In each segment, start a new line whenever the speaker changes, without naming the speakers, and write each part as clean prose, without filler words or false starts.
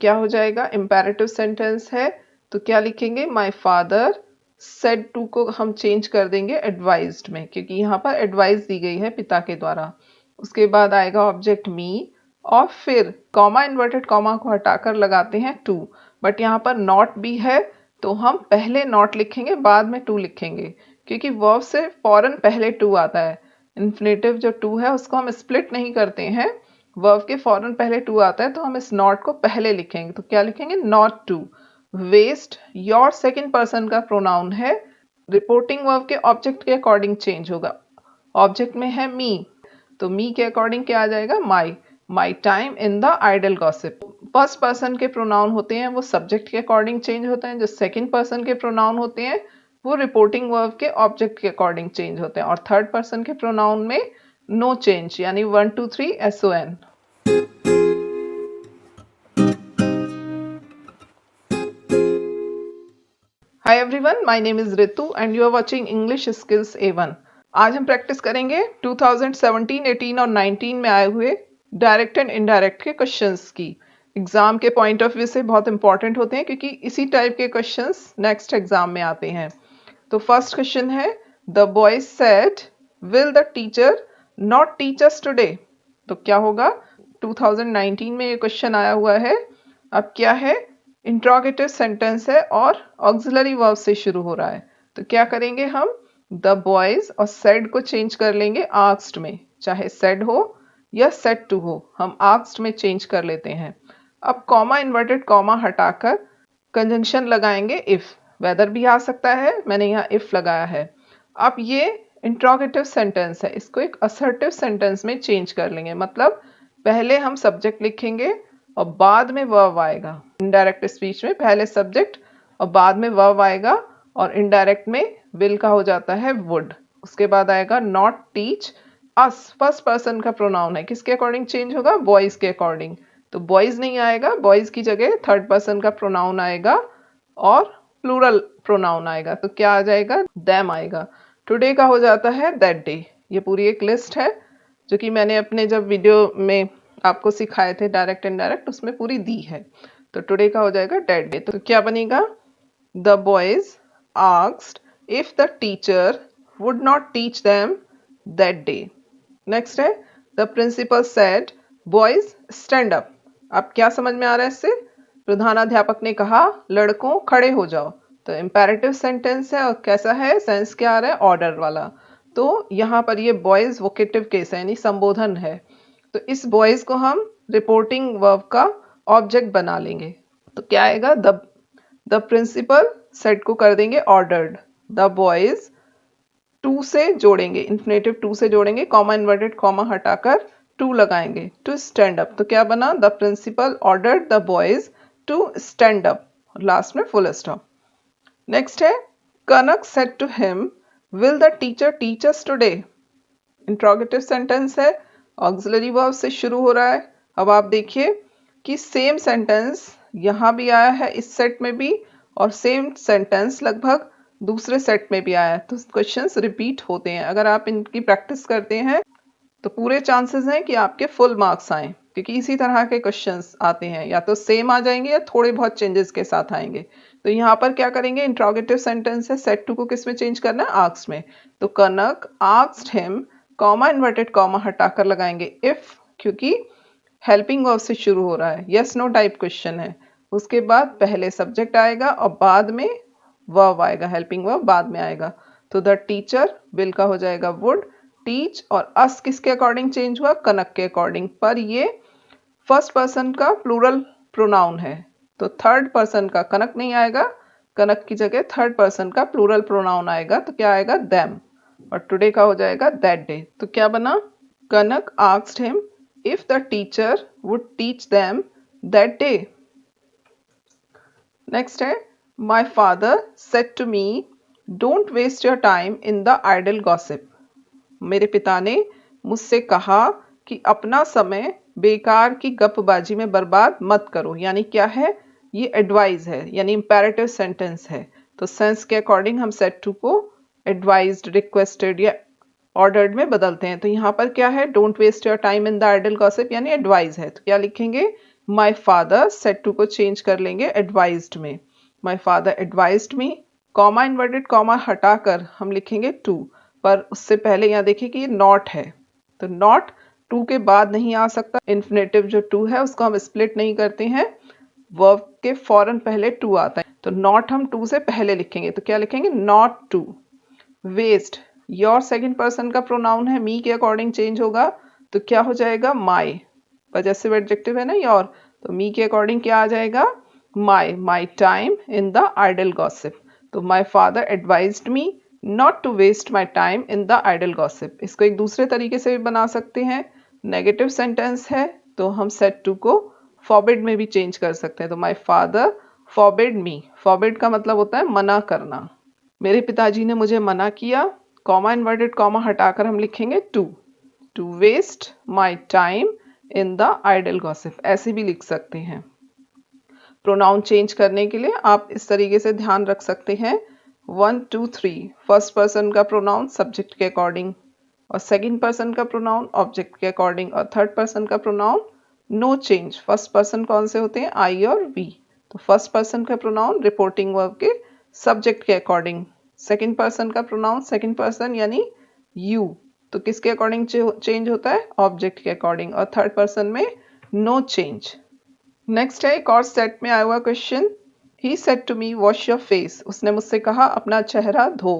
क्या हो जाएगा, इम्पेरेटिव सेंटेंस है तो क्या लिखेंगे, माई फादर सेड टू को हम चेंज कर देंगे एडवाइज्ड में, क्योंकि यहाँ पर एडवाइस दी गई है पिता के द्वारा। उसके बाद आएगा ऑब्जेक्ट मी, और फिर कॉमा इन्वर्टेड कॉमा को हटाकर लगाते हैं टू, बट यहाँ पर नॉट भी है तो हम पहले नॉट लिखेंगे बाद में टू लिखेंगे, क्योंकि वर्ब से फौरन पहले टू आता है। इन्फिनेटिव जो टू है उसको हम स्प्लिट नहीं करते हैं, वर्ब के फौरन पहले टू आता है तो हम इस नॉट को पहले लिखेंगे। तो क्या लिखेंगे, not to waste your second person का प्रोनाउन है, रिपोर्टिंग वर्ब के ऑब्जेक्ट के अकॉर्डिंग चेंज होगा। ऑब्जेक्ट में है मी तो मी के अकॉर्डिंग क्या आ जाएगा, my time in the idle gossip. First person के प्रोनाउन होते हैं वो सब्जेक्ट के अकॉर्डिंग चेंज होते हैं, जो सेकंड पर्सन के प्रोनाउन होते हैं वो रिपोर्टिंग वर्ब के ऑब्जेक्ट के अकॉर्डिंग चेंज होते हैं, और थर्ड पर्सन के प्रोनाउन में नो चेंज, यानी 1 2 3 SON। Hi everyone, my name is Ritu and you are watching English Skills A1। आज हम प्रैक्टिस करेंगे 2017, 18 और 19 में आए हुए डायरेक्ट एंड इनडायरेक्ट के क्वेश्चंस की। एग्जाम के पॉइंट ऑफ व्यू से बहुत इंपॉर्टेंट होते हैं क्योंकि इसी टाइप के क्वेश्चंस नेक्स्ट एग्जाम में आते हैं। तो फर्स्ट क्वेश्चन है, the boy said will the teacher not teach us today. तो क्या होगा, 2019 में ये क्वेश्चन आया हुआ है। अब क्या है, इंट्रोगेटिव सेंटेंस है और ऑक्सिलरी वर्ब से शुरू हो रहा है, तो क्या करेंगे हम, द बॉयज और सेड को चेंज कर लेंगे आस्क्ड में, चाहे सेड हो या सेड टू हो, हम आस्क्ड में चेंज कर लेते हैं। अब कॉमा इन्वर्टेड कॉमा हटाकर कंजंक्शन लगाएंगे इफ, वेदर भी आ सकता है, मैंने यहाँ इफ लगाया है। अब ये इंट्रोगेटिव सेंटेंस है, इसको एक असर्टिव सेंटेंस में चेंज कर लेंगे, मतलब पहले हम सब्जेक्ट लिखेंगे और बाद में वर्ब आएगा। इनडायरेक्ट स्पीच में पहले सब्जेक्ट और बाद में वर्ब आएगा, और इनडायरेक्ट में विल का हो जाता है वुड। उसके बाद आएगा not teach us, first person का प्रोनाउन है, किसके अकॉर्डिंग चेंज होगा, बॉयज के अकॉर्डिंग। तो बॉयज नहीं आएगा, बॉयज की जगह थर्ड पर्सन का प्रोनाउन आएगा और प्लूरल प्रोनाउन आएगा, तो क्या आ जाएगा, देम आएगा। टुडे का हो जाता है दैट डे। ये पूरी एक लिस्ट है जो कि मैंने अपने जब वीडियो में आपको सिखाए थे डायरेक्ट इनडायरेक्ट, उसमें पूरी दी है। तो टुडे का हो जाएगा दैट डे, तो क्या बनेगा, the boys asked if the teacher would not teach them that day. Next है, the principal said boys stand up. अब क्या समझ में आ रहा है इससे, प्रधानाध्यापक ने कहा लड़कों खड़े हो जाओ। तो इम्पेरेटिव सेंटेंस है और कैसा है, सेंस क्या आ रहा है, ऑर्डर वाला। तो यहाँ पर ये बॉयज वोकेटिव केस है, यानी संबोधन है, तो इस बॉयज को हम रिपोर्टिंग वर्ब का ऑब्जेक्ट बना लेंगे। तो क्या आएगा, द प्रिंसिपल सेड को कर देंगे ऑर्डर्ड, द बॉयज टू से जोड़ेंगे, इन्फिनेटिव टू से जोड़ेंगे, कॉमा इन्वर्टेड कॉमा हटाकर टू लगाएंगे, टू स्टैंड अप। तो क्या बना, the principal ordered the boys to stand up, last में फुल स्टॉप। नेक्स्ट है, Kanak said to him will the teacher teach us today. Interrogative sentence है, ऑक्सिलरी वर्ब से शुरू हो रहा है। अब आप देखिए कि सेम सेंटेंस यहाँ भी आया है इस सेट में भी, और सेम सेंटेंस लगभग दूसरे सेट में भी आया है, तो क्वेश्चंस रिपीट होते हैं। अगर आप इनकी प्रैक्टिस करते हैं तो पूरे चांसेस हैं कि आपके फुल मार्क्स आएँ, क्योंकि इसी तरह के क्वेश्चंस आते हैं, या तो सेम आ जाएंगे या थोड़े बहुत चेंजेस के साथ आएंगे। तो यहाँ पर क्या करेंगे, इंट्रोगेटिव सेंटेंस है, सेड टू को किस में चेंज करना है, आस्क्ड में। तो Kanak asked him, comma inverted comma हटाकर लगाएंगे इफ, क्योंकि हेल्पिंग वर्ब से शुरू हो रहा है, यस नो टाइप क्वेश्चन है। उसके बाद पहले सब्जेक्ट आएगा और बाद में वर्ब आएगा, हेल्पिंग वर्ब बाद में आएगा। तो द टीचर विल का हो जाएगा वुड, टीच और अस किसके अकॉर्डिंग चेंज हुआ, कनक के अकॉर्डिंग, पर ये फर्स्ट पर्सन का प्लूरल प्रोनाउन है, तो थर्ड पर्सन का कनक नहीं आएगा, कनक की जगह थर्ड पर्सन का प्लूरल प्रोनाउन आएगा, तो क्या आएगा, देम, और टुडे का हो जाएगा दैट डे। तो क्या बना, Kanak asked him if the teacher would teach them that day. Next है, my father said to me don't waste your time in the idle gossip. मेरे पिता ने मुझसे कहा कि अपना समय बेकार की गपबाजी में बर्बाद मत करो, यानी क्या है, ये एडवाइस है, यानी इंपेरेटिव सेंटेंस है। तो सेंस के अकॉर्डिंग हम सेड टू को एडवाइज्ड, रिक्वेस्टेड या ऑर्डर्ड में बदलते हैं। तो यहाँ पर क्या है, don't waste your time in the idle gossip, यानी एडवाइस है, तो क्या लिखेंगे, माई फादर सेड टू को चेंज कर लेंगे एडवाइज्ड में, my father advised me, comma inverted comma हटाकर हम लिखेंगे टू, पर उससे पहले यहाँ देखिए कि ये नॉट है, तो नॉट टू के बाद नहीं आ सकता। इन्फिनेटिव जो टू है उसको हम स्प्लिट नहीं करते हैं, वर्ब के फौरन पहले टू आता है, तो नॉट हम टू से पहले लिखेंगे, तो क्या लिखेंगे, not to. Waste, your second person का प्रोनाउन है, मी के अकॉर्डिंग चेंज होगा, तो क्या हो जाएगा, माई, पजेसिव एडजेक्टिव है ना योर, तो मी के अकॉर्डिंग क्या आ जाएगा, my time in the idle gossip. तो my father advised me not to waste my time in the idle gossip. इसको एक दूसरे तरीके से भी बना सकते हैं, नेगेटिव सेंटेंस है तो हम सेड टू को फॉरबिड में भी चेंज कर सकते हैं, तो my father forbid me, forbid का मतलब होता है मना करना, मेरे पिताजी ने मुझे मना किया, कॉमा इन्वर्टेड कॉमा हटाकर हम लिखेंगे to waste my time in the idle gossip, ऐसे भी लिख सकते हैं। प्रोनाउन चेंज करने के लिए आप इस तरीके से ध्यान रख सकते हैं, 1 2 3, फर्स्ट पर्सन का प्रोनाउन सब्जेक्ट के अकॉर्डिंग, और सेकंड पर्सन का प्रोनाउन ऑब्जेक्ट के अकॉर्डिंग, और थर्ड पर्सन का pronoun no change. First person कौन से होते हैं, आई और वी, तो फर्स्ट पर्सन का प्रोनाउन रिपोर्टिंग वर्ब के सब्जेक्ट के अकॉर्डिंग, सेकंड पर्सन का प्रोनाउन सेकंड पर्सन यानी यू, तो किसके अकॉर्डिंग चेंज होता है, ऑब्जेक्ट के अकॉर्डिंग, और थर्ड पर्सन में नो चेंज। नेक्स्ट है एक और सेट में आया हुआ question, he said to me wash your face, उसने मुझसे कहा अपना चेहरा धो।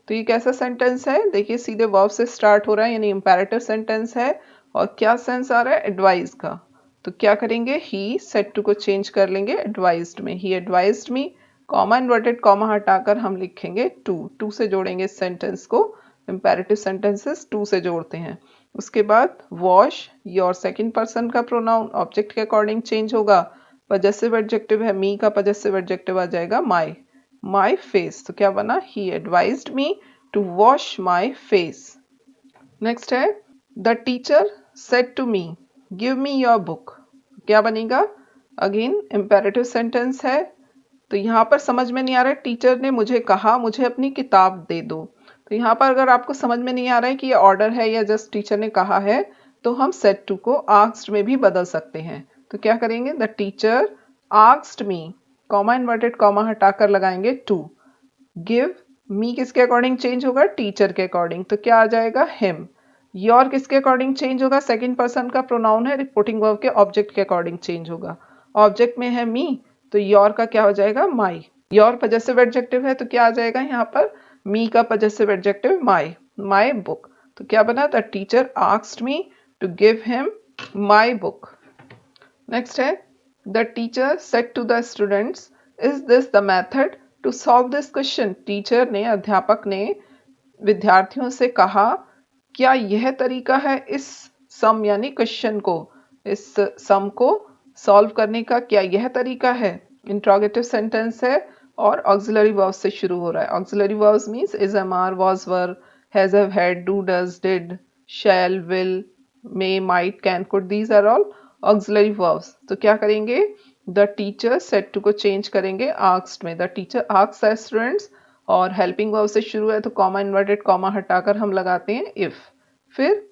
तो ये कैसा सेंटेंस है, देखिए सीधे वर्ब से स्टार्ट हो रहा है यानी इंपेरेटिव सेंटेंस है, और क्या सेंस आ रहा है, एडवाइस का, तो क्या करेंगे, ही सेड टू को चेंज कर लेंगे एडवाइज्ड में, ही advised me, comma inverted comma हटाकर हम लिखेंगे टू से जोड़ेंगे इस सेंटेंस को, इंपेरेटिव सेंटेंसेस टू से जोड़ते हैं। उसके बाद वॉश, योर सेकंड पर्सन का प्रोनाउन ऑब्जेक्ट के अकॉर्डिंग चेंज होगा, पजेसिव एडजेक्टिव है, मी का पजेसिव एडजेक्टिव आ जाएगा माई फेस, तो क्या बना, he advised me to wash my face. Next है the teacher said to me give me your book, क्या बनेगा, अगेन इंपेरेटिव सेंटेंस है, तो यहाँ पर समझ में नहीं आ रहा है, टीचर ने मुझे कहा मुझे अपनी किताब दे दो, तो यहाँ पर अगर आपको समझ में नहीं आ रहा है कि ये ऑर्डर है या जस्ट टीचर ने कहा है, तो हम सेड टू को आस्क्ड में भी बदल सकते हैं, तो क्या करेंगे, the teacher asked me, comma inverted comma हटाकर लगाएंगे टू, गिव, मी किसके अकॉर्डिंग चेंज होगा, टीचर के अकॉर्डिंग, तो क्या आ जाएगा, हिम, योर किसके अकॉर्डिंग चेंज होगा, सेकंड पर्सन का प्रोनाउन है, रिपोर्टिंग वर्ब के ऑब्जेक्ट के अकॉर्डिंग चेंज होगा, ऑब्जेक्ट में है मी, तो योर का क्या हो जाएगा, माई, योर पजेसिव एडजेक्टिव है तो क्या आ जाएगा यहाँ पर, मी का पजेसिव एडजेक्टिव माई बुक, तो क्या बना, the teacher asked me to give him my book. Next है the teacher said to the students is this the method to solve this question, teacher ने, अध्यापक ने विद्यार्थियों से कहा क्या यह तरीका है इस सम यानी क्वेश्चन को, इस सम को सॉल्व करने का क्या यह तरीका है, इंट्रोगेटिव सेंटेंस है और ऑक्सिलरी वर्ब्स से शुरू हो रहा है, auxiliary verbs means is, am are, was, were, has, have, had, do, does, did, shall, will, may, might, can, could, these are all auxiliary verbs, तो क्या करेंगे, द टीचर सेड टू को change करेंगे आस्क्ड में, the teacher asked the students, और helping verb से शुरू है तो कॉमा इन्वर्टेड कॉमा हटाकर हम लगाते हैं इफ, फिर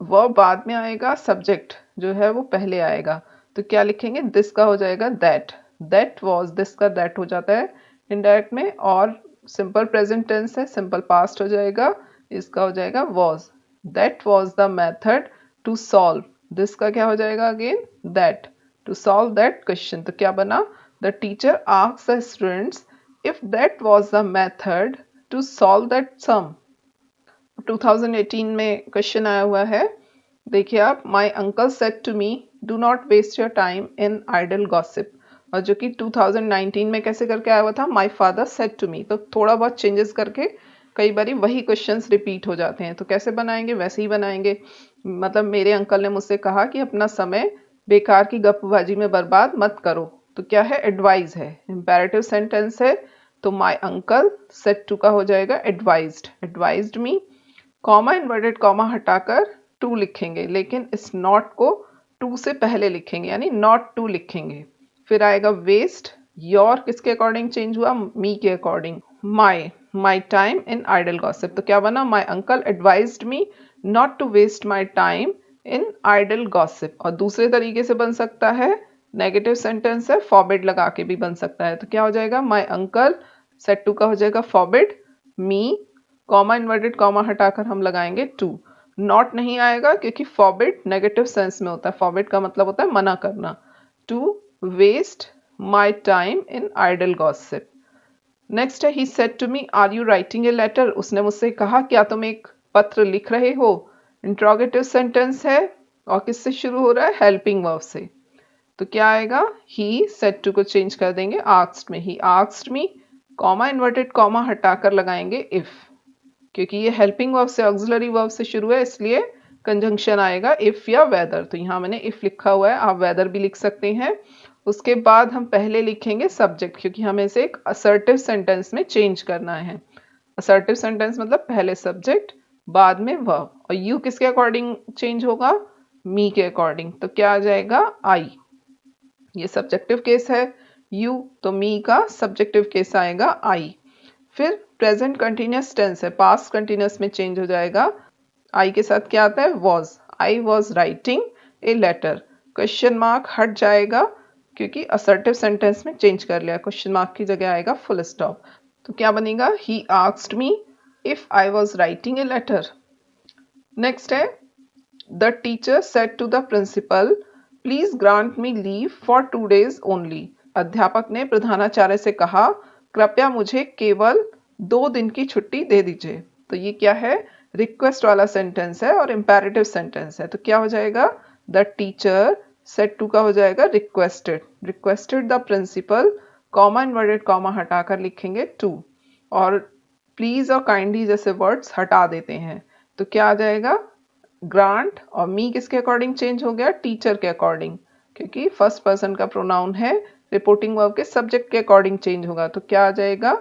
वर्ब बाद में आएगा, सब्जेक्ट जो है वो पहले आएगा, तो क्या लिखेंगे, दिस का हो जाएगा दैट वॉज, दिस का दैट हो जाता है इनडायरेक्ट में, और सिंपल प्रेजेंट टेंस है, सिंपल पास्ट हो जाएगा, इसका हो जाएगा was, that was the method to solve, this का क्या हो जाएगा again, that, to solve that question, तो क्या बना, the teacher asked the students if that was the method to solve that sum। 2018 में क्वेश्चन आया हुआ है, देखिए आप, my uncle said to me do not waste your time in idle gossip, और जो कि 2019 में कैसे करके आया हुआ था, my father said to me, तो थोड़ा बहुत चेंजेस करके कई बार वही क्वेश्चंस रिपीट हो जाते हैं, तो कैसे बनाएंगे, वैसे ही बनाएंगे, मतलब मेरे अंकल ने मुझसे कहा कि अपना समय बेकार की गपबाजी में बर्बाद मत करो, तो क्या है, एडवाइज है, इंपेरेटिव सेंटेंस है, तो माय अंकल सेड टू का हो जाएगा advised me, comma inverted comma हटाकर टू लिखेंगे, लेकिन इस नॉट को टू से पहले लिखेंगे यानी नॉट टू लिखेंगे, फिर आएगा वेस्ट, योर किसके अकॉर्डिंग चेंज हुआ, मी के according, my time in idle gossip, तो क्या बना, my uncle advised me not to waste my time in idle gossip, और दूसरे तरीके से बन सकता है नेगेटिव सेंटेंस है, फॉरबिड लगा के भी बन सकता है। तो क्या हो जाएगा, माई अंकल, सेड टू का हो जाएगा फॉरबिड मी, कॉमा इन्वर्टेड कॉमा हटाकर हम लगाएंगे टू। नॉट नहीं आएगा क्योंकि फॉरबिड नेगेटिव सेंस में होता है, फॉरबिड का मतलब होता है मना करना। To waste my time in idle gossip. Next है, he said to me are you writing a letter, उसने मुझसे कहा क्या तुम एक पत्र लिख रहे हो। इंट्रोगेटिव सेंटेंस है और किससे शुरू हो रहा है, हेल्पिंग वर्ब से। तो क्या आएगा, ही सेड टू को चेंज कर देंगे आस्क्ड में, ही आस्क्ड मी, कॉमा इन्वर्टेड कॉमा हटाकर लगाएंगे इफ, क्योंकि ये हेल्पिंग वर्ब से ऑक्सिलरी वर्ब से शुरू है इसलिए कंजंक्शन आएगा इफ या वेदर। तो यहाँ मैंने इफ लिखा हुआ है, आप वेदर भी लिख सकते हैं। उसके बाद हम पहले लिखेंगे सब्जेक्ट, क्योंकि हमें इसे एक असर्टिव सेंटेंस में चेंज करना है। असर्टिव सेंटेंस मतलब पहले सब्जेक्ट बाद में वर्ब, और यू किसके अकॉर्डिंग चेंज होगा, मी के अकॉर्डिंग। तो क्या आ जाएगा, आई, ये सब्जेक्टिव केस है यू, तो मी का सब्जेक्टिव केस आएगा आई। फिर प्रेजेंट कंटिन्यूस टेंस है, पास्ट कंटिन्यूस में चेंज हो जाएगा। आई के साथ क्या आता है, was, I was writing a letter. Question mark हट जाएगा क्योंकि असर्टिव सेंटेंस में चेंज कर लिया, क्वेश्चन मार्क की जगह आएगा फुल स्टॉप। तो क्या बनेगा, he asked me if I was writing a letter. Next है, the teacher said to the principal please grant me leave for 2 days only. अध्यापक ने प्रधानाचार्य से कहा कृपया मुझे केवल 2 दिन की छुट्टी दे दीजिए। तो ये क्या है, रिक्वेस्ट वाला सेंटेंस है और इंपेरेटिव सेंटेंस है। तो क्या हो जाएगा, द टीचर सेड टू का हो जाएगा requested, requested the principal, comma inverted comma हटाकर लिखेंगे टू, और प्लीज और काइंडली जैसे वर्ड्स हटा देते हैं। तो क्या आ जाएगा, ग्रांट, और मी किसके अकॉर्डिंग चेंज हो गया, टीचर के अकॉर्डिंग, क्योंकि फर्स्ट पर्सन का प्रोनाउन है, रिपोर्टिंग वर्ब के सब्जेक्ट के अकॉर्डिंग चेंज होगा। तो क्या आ जाएगा,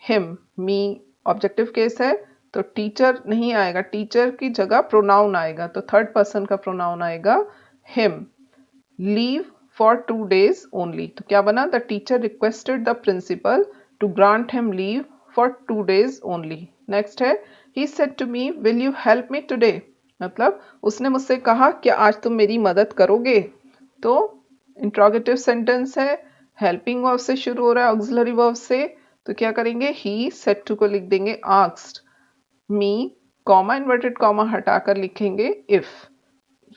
हिम, मी ऑब्जेक्टिव केस है तो टीचर नहीं आएगा, टीचर की जगह प्रोनाउन आएगा, तो थर्ड पर्सन का प्रोनाउन आएगा him. Leave for 2 days only, तो क्या बना, the teacher requested the principal to grant him leave for 2 days only. Next है, he said to me will you help me today, मतलब उसने मुझसे कहा क्या आज तुम मेरी मदद करोगे। तो इंट्रोगेटिव सेंटेंस है, हेल्पिंग वर्ब से शुरू हो रहा है, ऑक्सिलरी वर्ब से। तो क्या करेंगे, ही सेड टू को लिख देंगे asked me, comma inverted comma हटाकर लिखेंगे इफ।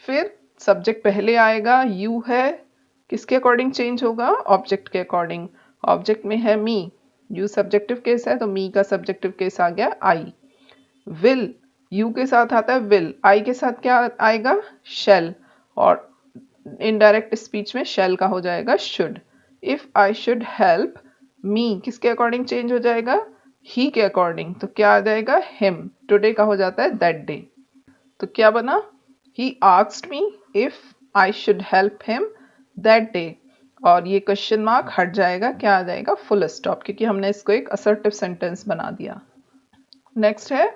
फिर सब्जेक्ट पहले आएगा, यू है, किसके अकॉर्डिंग चेंज होगा, ऑब्जेक्ट के अकॉर्डिंग। ऑब्जेक्ट में है मी, यू सब्जेक्टिव केस है तो मी का सब्जेक्टिव केस आ गया आई। विल, यू के साथ आता है विल, आई के साथ क्या आएगा, शैल, और इनडायरेक्ट स्पीच में शैल का हो जाएगा should. If I should help me किसके अकॉर्डिंग चेंज हो जाएगा, ही के अकॉर्डिंग, तो क्या आ जाएगा, हिम। टुडे का हो जाता है दैट डे। तो क्या बना, ही asked me if I should help him that day, और ये क्वेश्चन मार्क हट जाएगा, क्या आ जाएगा, फुल स्टॉप, क्योंकि हमने इसको एक असर्टिव सेंटेंस बना दिया। नेक्स्ट है,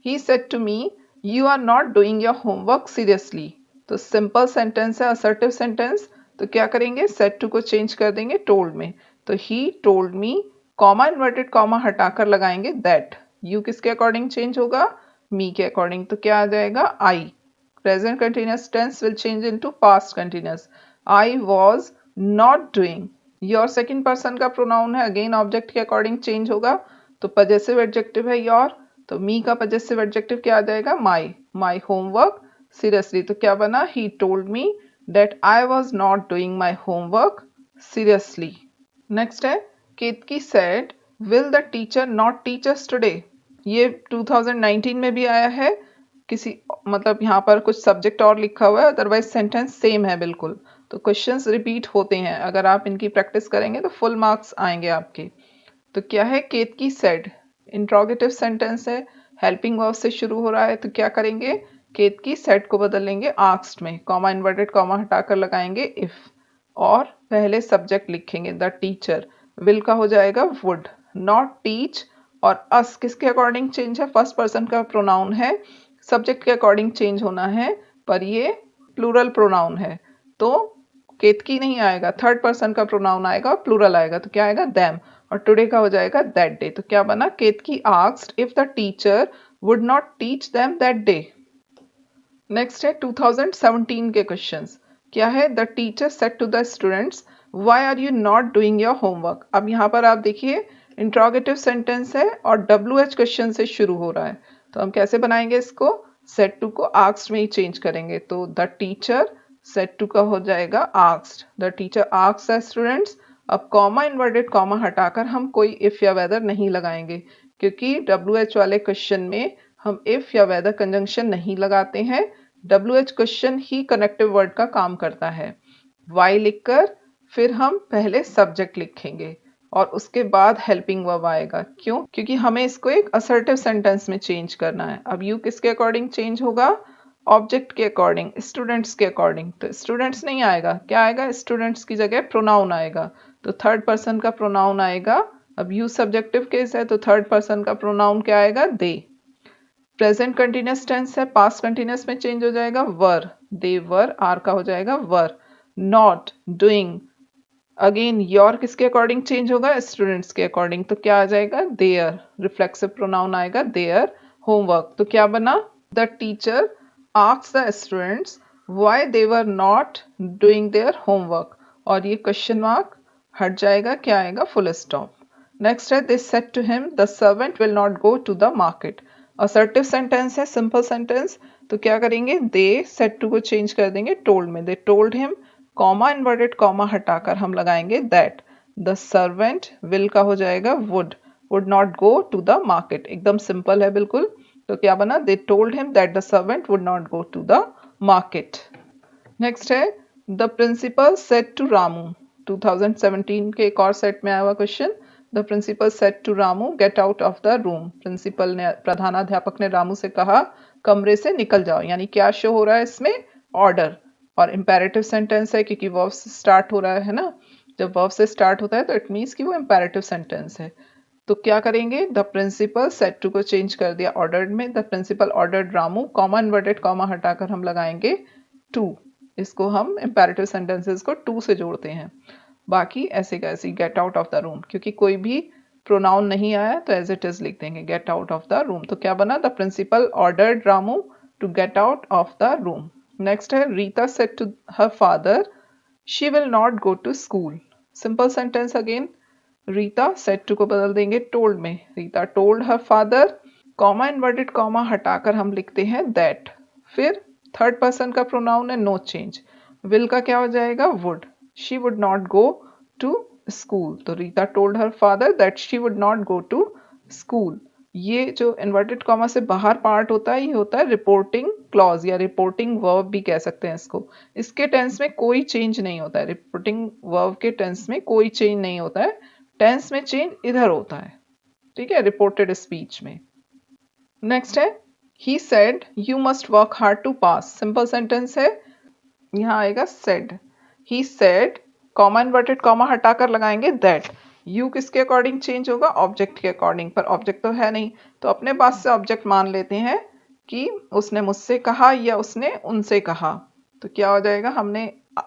he said to me you are not doing your homework seriously। तो सिंपल सेंटेंस है, असर्टिव सेंटेंस, तो क्या करेंगे, सेड टू को चेंज कर देंगे टोल्ड में। तो he told me, comma inverted comma हटाकर लगाएंगे दैट, यू किसके अकॉर्डिंग चेंज होगा, मी के अकॉर्डिंग। तो क्या आ जाएगा, I. Present continuous tense will change into past continuous. I was not doing, your second person का प्रोनाउन है, अगेन ऑब्जेक्ट के अकॉर्डिंग चेंज होगा। तो पजेसिव एडजेक्टिव है योर, तो मी का पजेसिव एडजेक्टिव क्या आ जाएगा, माई, माई होमवर्क सीरियसली। तो क्या बना, he told me that I was not doing my homework seriously. Next है, Ketki said will the teacher not teach us today. ये 2019 में भी आया है, किसी मतलब यहाँ पर कुछ सब्जेक्ट और लिखा हुआ है, अदरवाइज सेंटेंस सेम है बिल्कुल। तो क्वेश्चंस रिपीट होते हैं, अगर आप इनकी प्रैक्टिस करेंगे तो फुल मार्क्स आएंगे आपके। तो क्या है, केतकी सेड इंट्रोगेटिव सेंटेंस है, हेल्पिंग वर्ब से शुरू हो रहा है, तो क्या करेंगे, केतकी सेड को बदल लेंगे आस्क्ड में, कॉमा इन्वर्टेड कॉमा हटाकर लगाएंगे इफ, और पहले सब्जेक्ट लिखेंगे द टीचर, विल का हो जाएगा वुड, नॉट टीच, और अस किसके अकॉर्डिंग चेंज है, फर्स्ट पर्सन का प्रोनाउन है, सब्जेक्ट के अकॉर्डिंग चेंज होना है, पर ये प्लूरल प्रोनाउन है तो केतकी नहीं आएगा, थर्ड पर्सन का प्रोनाउन आएगा और प्लूरल आएगा, तो क्या आएगा, दैम, और टुडे का हो जाएगा दैट डे। तो क्या बना, Ketki asked if the teacher would not teach them that day. Next है 2017 के क्वेश्चंस। क्या है? The teacher said to the students why are you not doing your homework. अब यहाँ पर आप देखिए इंट्रोगेटिव सेंटेंस है और WH क्वेश्चन से शुरू हो रहा है, तो हम कैसे बनाएंगे इसको? सेड टू को आस्क्ड में ही चेंज करेंगे, तो द टीचर सेड टू का हो जाएगा asked. The teacher asked the students. अब कॉमा इन्वर्टेड कॉमा हटाकर हम कोई इफ या वेदर नहीं लगाएंगे, क्योंकि WH वाले क्वेश्चन में हम इफ या वेदर कंजंक्शन नहीं लगाते हैं। WH क्वेश्चन ही कनेक्टिव वर्ड का काम करता है। वाई लिखकर फिर हम पहले सब्जेक्ट लिखेंगे और उसके बाद हेल्पिंग वर्ब आएगा। क्यों? क्योंकि हमें इसको एक असर्टिव सेंटेंस में चेंज करना है। अब यू किसके अकॉर्डिंग चेंज होगा? ऑब्जेक्ट के अकॉर्डिंग, स्टूडेंट्स के अकॉर्डिंग। तो स्टूडेंट्स नहीं आएगा, क्या आएगा? स्टूडेंट्स की जगह प्रोनाउन आएगा, तो थर्ड पर्सन का प्रोनाउन आएगा। अब यू सब्जेक्टिव केस है तो थर्ड पर्सन का प्रोनाउन क्या आएगा? दे। प्रेजेंट कंटिन्यूअस टेंस है, पास्ट कंटिन्यूअस में चेंज हो जाएगा वर। दे वर, आर का हो जाएगा वर। नॉट डूइंग, अगेन योर किसके अकॉर्डिंग चेंज होगा? स्टूडेंट्स के अकॉर्डिंग, तो क्या आ जाएगा? देयर। रिफ्लेक्सिव प्रोनाउन आएगा देयर होमवर्क। तो क्या बना? The teacher asked the students why they were not doing their homework, और ये क्वेश्चन मार्क हट जाएगा, क्या आएगा? Full stop. नेक्स्ट है they said to him the servant will not go to the market. Assertive sentence है, simple sentence, तो क्या करेंगे? दे सेड टू को चेंज कर देंगे टोल्ड में। They told him, comma inverted comma हटाकर हम लगाएंगे दैट। द सर्वेंट विल का हो जाएगा would not go to the market. एकदम सिंपल है बिल्कुल। तो क्या बना? They told him that the servant would not go to the market. Next है the principal said to Ramu. 2017 के एक और सेट में आया हुआ question. The principal said to Ramu get out of the room. Principal ने, प्रधानाध्यापक ने रामू से कहा कमरे से निकल जाओ। यानी क्या शो हो रहा है इसमें? ऑर्डर। और इम्पेरेटिव सेंटेंस है क्योंकि वर्ब से स्टार्ट हो रहा है ना। जब वर्ब से स्टार्ट होता है तो इट मीन्स कि वो इम्पेरेटिव सेंटेंस है। तो क्या करेंगे? द प्रिंसिपल सेड टू को चेंज कर दिया ऑर्डर्ड में। The principal ordered Ramu, comma inverted comma हटाकर हम लगाएंगे टू। इसको हम इम्पेरेटिव सेंटेंसेस को टू से जोड़ते हैं। बाकी ऐसे का ऐसे gate out of the room, क्योंकि कोई भी प्रोनाउन नहीं आया तो एज इट इज लिख देंगे get out of the room. तो क्या बना? The principal ordered Ramu to get out of the room. Next है Rita said to her father she will not go to school. Simple sentence again. Rita said to को बदल देंगे told में। Rita told her father, comma inverted comma हटाकर हम लिखते हैं that. फिर थर्ड पर्सन का प्रोनाउन है, नो चेंज। विल का क्या हो जाएगा? Would. She would not go to school, तो Rita told her father that she would not go to school. ये जो इन्वर्टेड कॉमा से बाहर पार्ट होता है, ये होता है रिपोर्टिंग क्लॉज या रिपोर्टिंग वर्ब भी कह सकते हैं इसको। इसके टेंस में कोई चेंज नहीं होता है। रिपोर्टिंग वर्ब के टेंस में कोई चेंज नहीं होता है। टेंस में चेंज इधर होता है, ठीक है, रिपोर्टेड स्पीच में। नेक्स्ट है he said you must work hard to pass. Simple sentence है, यहाँ आएगा said. He said, comma inverted comma हटाकर लगाएंगे दैट। यू किसके अकॉर्डिंग चेंज होगा? ऑब्जेक्ट के अकॉर्डिंग, पर ऑब्जेक्ट तो है नहीं, तो अपने पास से ऑब्जेक्ट मान लेते हैं कि उसने मुझसे कहा या उसने उनसे कहा। तो क्या हो जाएगा?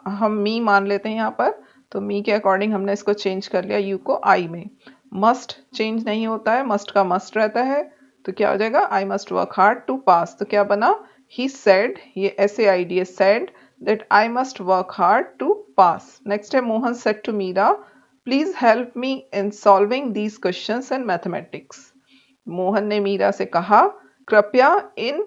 हम मी मान लेते हैं यहाँ पर, तो मी के अकॉर्डिंग हमने इसको चेंज कर लिया यू को आई में। मस्ट चेंज नहीं होता है, मस्ट का मस्ट रहता है, तो क्या हो जाएगा? I must work hard to pass. तो क्या बना? ही सेड, ये SAID said that I must work hard to pass. Next है Mohan said to Meera, please help me in solving these questions in mathematics. Mohan ने मीरा से कहा कृपया इन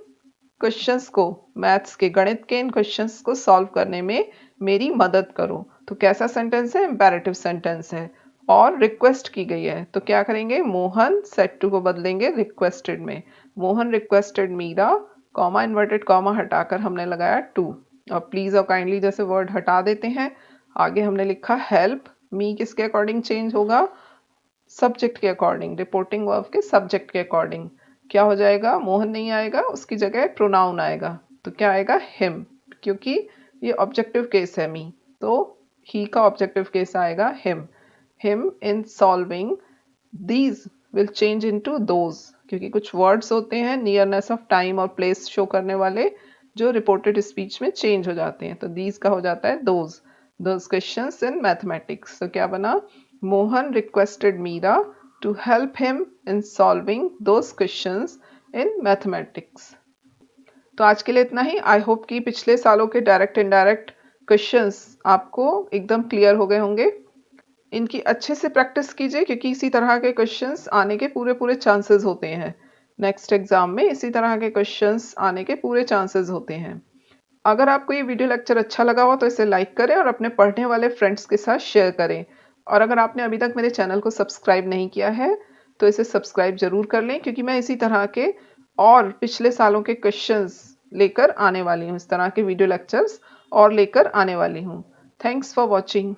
क्वेश्चंस को, मैथ्स के, गणित के इन क्वेश्चंस को सॉल्व करने में मेरी मदद करो। तो कैसा सेंटेंस है? इम्पेरेटिव सेंटेंस है और रिक्वेस्ट की गई है। तो क्या करेंगे? मोहन सेड टू को बदलेंगे रिक्वेस्टेड में। Mohan requested Meera, comma inverted comma हटाकर हमने लगाया टू। और प्लीज और काइंडली जैसे वर्ड हटा देते हैं। आगे हमने लिखा हेल्प। मी किसके अकॉर्डिंग चेंज होगा? सब्जेक्ट के अकॉर्डिंग, रिपोर्टिंग वर्ब के सब्जेक्ट के अकॉर्डिंग। क्या हो जाएगा? मोहन नहीं आएगा, उसकी जगह प्रोनाउन आएगा। तो क्या आएगा? हिम, क्योंकि ये ऑब्जेक्टिव केस है मी, तो ही का ऑब्जेक्टिव केस आएगा him. Him in solving these will change into those, क्योंकि कुछ वर्ड्स होते हैं नियरनेस ऑफ टाइम और प्लेस शो करने वाले जो रिपोर्टेड स्पीच में चेंज हो जाते हैं। तो दीज का हो जाता है दोज क्वेश्चंस इन मैथमेटिक्स। तो क्या बना? Mohan requested Meera to help him in solving those questions in mathematics. तो आज के लिए इतना ही। आई होप कि पिछले सालों के डायरेक्ट इनडायरेक्ट क्वेश्चंस आपको एकदम क्लियर हो गए होंगे। इनकी अच्छे से प्रैक्टिस कीजिए क्योंकि इसी तरह के क्वेश्चंस आने के पूरे चांसेस होते हैं। नेक्स्ट एग्जाम में इसी तरह के क्वेश्चंस आने के पूरे चांसेस होते हैं। अगर आपको ये वीडियो लेक्चर अच्छा लगा हो तो इसे लाइक करें और अपने पढ़ने वाले फ्रेंड्स के साथ शेयर करें। और अगर आपने अभी तक मेरे चैनल को सब्सक्राइब नहीं किया है तो इसे सब्सक्राइब जरूर कर लें क्योंकि मैं इसी तरह के और पिछले सालों के क्वेश्चंस लेकर आने वाली हूँ। इस तरह के वीडियो लेक्चर्स और लेकर आने वाली हूँ। Thanks for watching.